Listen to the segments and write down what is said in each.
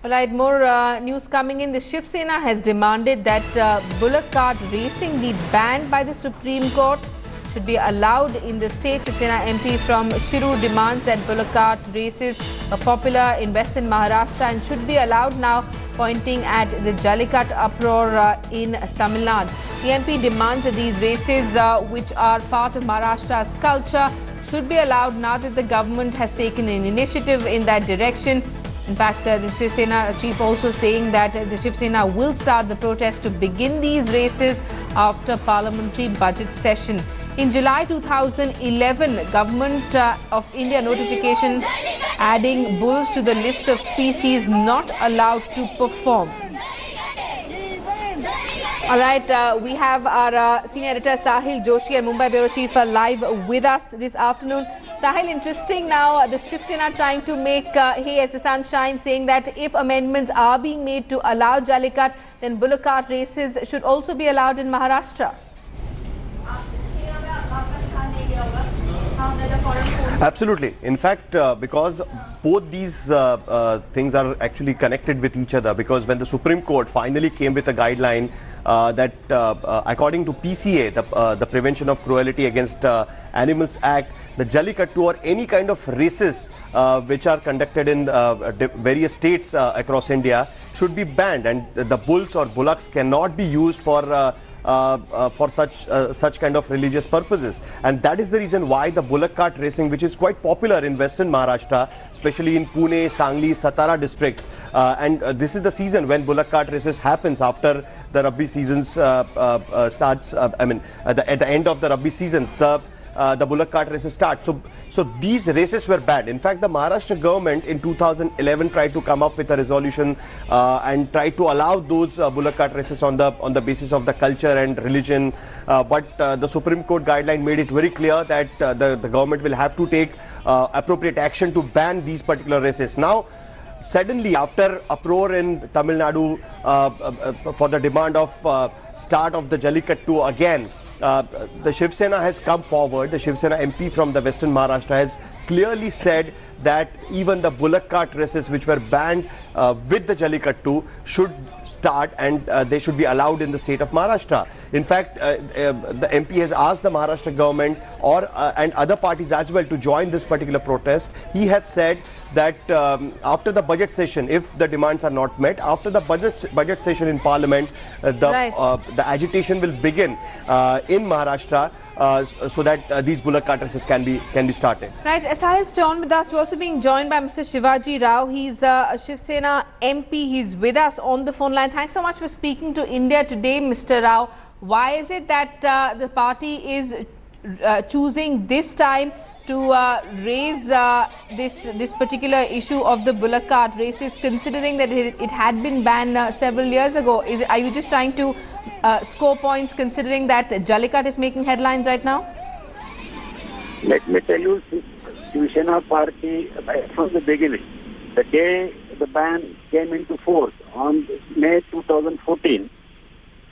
Right, more news coming in. The Shiv Sena has demanded that Bullock cart racing be banned by the Supreme Court. Should be allowed in the state. Shiv Sena MP from Shiru demands that Bullock cart races are popular in western Maharashtra and should be allowed now, pointing at the Jallikattu uproar in Tamil Nadu. The MP demands that these races, which are part of Maharashtra's culture, should be allowed now that the government has taken an initiative in that direction. In fact, the Shiv Sena chief also saying that the Shiv Sena will start the protest to begin these races after parliamentary budget session. In July 2011, Government of India notifications adding bulls to the list of species not allowed to perform. All right, we have our senior editor Sahil Joshi and Mumbai Bureau Chief live with us this afternoon. Sahil, interesting now, the Shiv Sena trying to make hay as the sun shines, saying that if amendments are being made to allow Jallikattu, then Bullock cart races should also be allowed in Maharashtra. Absolutely. In fact, because both these things are actually connected with each other, because when the Supreme Court finally came with a guideline that according to PCA, the Prevention of Cruelty Against Animals Act, the Jallikattu or any kind of races which are conducted in various states across India should be banned, and the bulls or bullocks cannot be used for such kind of religious purposes. And that is the reason why the Bullock cart racing, which is quite popular in western Maharashtra, especially in Pune, Sangli, Satara districts, and this is the season when Bullock cart races happens after the Rabi seasons starts. At the end of the Rabi seasons, the Bullock cart races start. So these races were banned. In fact, the Maharashtra government in 2011 tried to come up with a resolution and tried to allow those Bullock cart races on the basis of the culture and religion. But the Supreme Court guideline made it very clear that the government will have to take appropriate action to ban these particular races. Now, suddenly, after uproar in Tamil Nadu for the demand of start of the Jallikattu again, the Shiv Sena has come forward. The Shiv Sena MP from the western Maharashtra has clearly said that even the Bullock cart races which were banned with the Jallikattu should start, and they should be allowed in the state of Maharashtra. In fact, the MP has asked the Maharashtra government and other parties as well to join this particular protest. He had said that after the budget session, if the demands are not met, after the budget session in Parliament, the agitation will begin in Maharashtra. So that these Bullock cart races can be started. Right, Sahil, stay on with us. We're also being joined by Mr. Shivaji Rao. He's a Shiv Sena MP. He's with us on the phone line. Thanks so much for speaking to India today, Mr. Rao. Why is it that the party is choosing this time to raise this particular issue of the Bullock cart races, considering that it had been banned several years ago? Are you just trying to score points, considering that Jallikattu is making headlines right now? Let me tell you, Shiv Sena party, right from the beginning, the day the ban came into force on May 2014,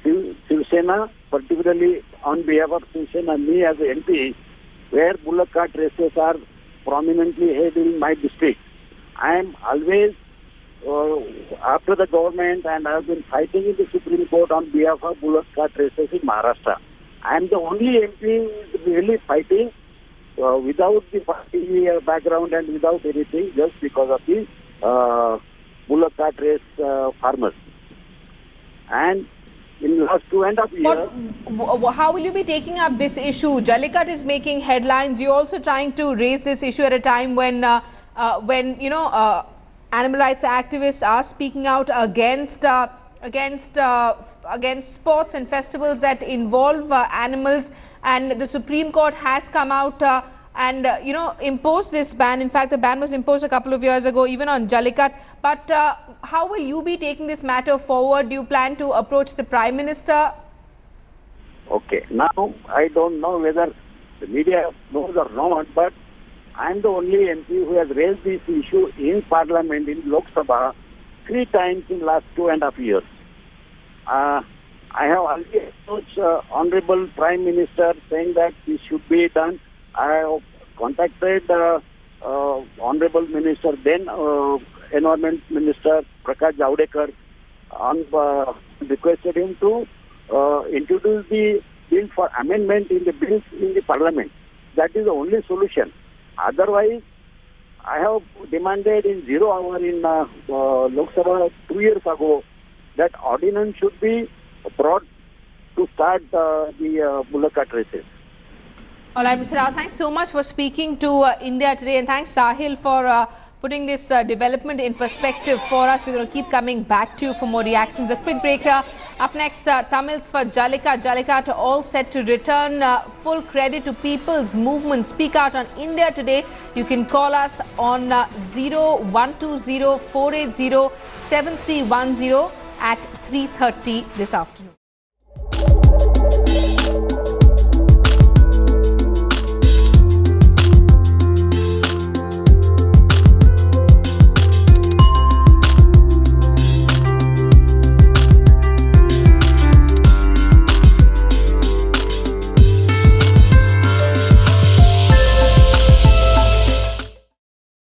Shiv Sena, particularly on behalf of Shiv Sena, me as an MP, where Bullock cart races are prominently held in my district. I am always after the government, and I have been fighting in the Supreme Court on behalf of Bullock cart races in Maharashtra. I am the only MP who is really fighting without the party background and without anything, just because of the Bullock cart race farmers. And in the last 2.5 years... How will you be taking up this issue? Jallikattu is making headlines. You're also trying to raise this issue at a time when animal rights activists are speaking out against sports and festivals that involve animals, and the Supreme Court has come out and imposed this ban. In fact, the ban was imposed a couple of years ago, even on Jallikattu. But how will you be taking this matter forward? Do you plan to approach the Prime Minister? Okay, now I don't know whether the media knows or not, but I am the only MP who has raised this issue in Parliament, in Lok Sabha, 3 times in last 2.5 years. I have already approached Honorable Prime Minister saying that this should be done. I have contacted Honorable Minister then Environment Minister Prakash Javadekar requested him to introduce the bill for amendment in the bills in the parliament. That is the only solution. Otherwise, I have demanded in 0 hour in Lok Sabha 2 years ago that ordinance should be brought to start the Bullock cart races. All right, Mr. Rao, thanks so much for speaking to India Today, and thanks Sahil for putting this development in perspective for us. We're going to keep coming back to you for more reactions. A quick break here. Up next, Tamils for Jallikattu all set to return. Full credit to People's Movement. Speak out on India Today. You can call us on 0120 480 7310 at 3:30 this afternoon.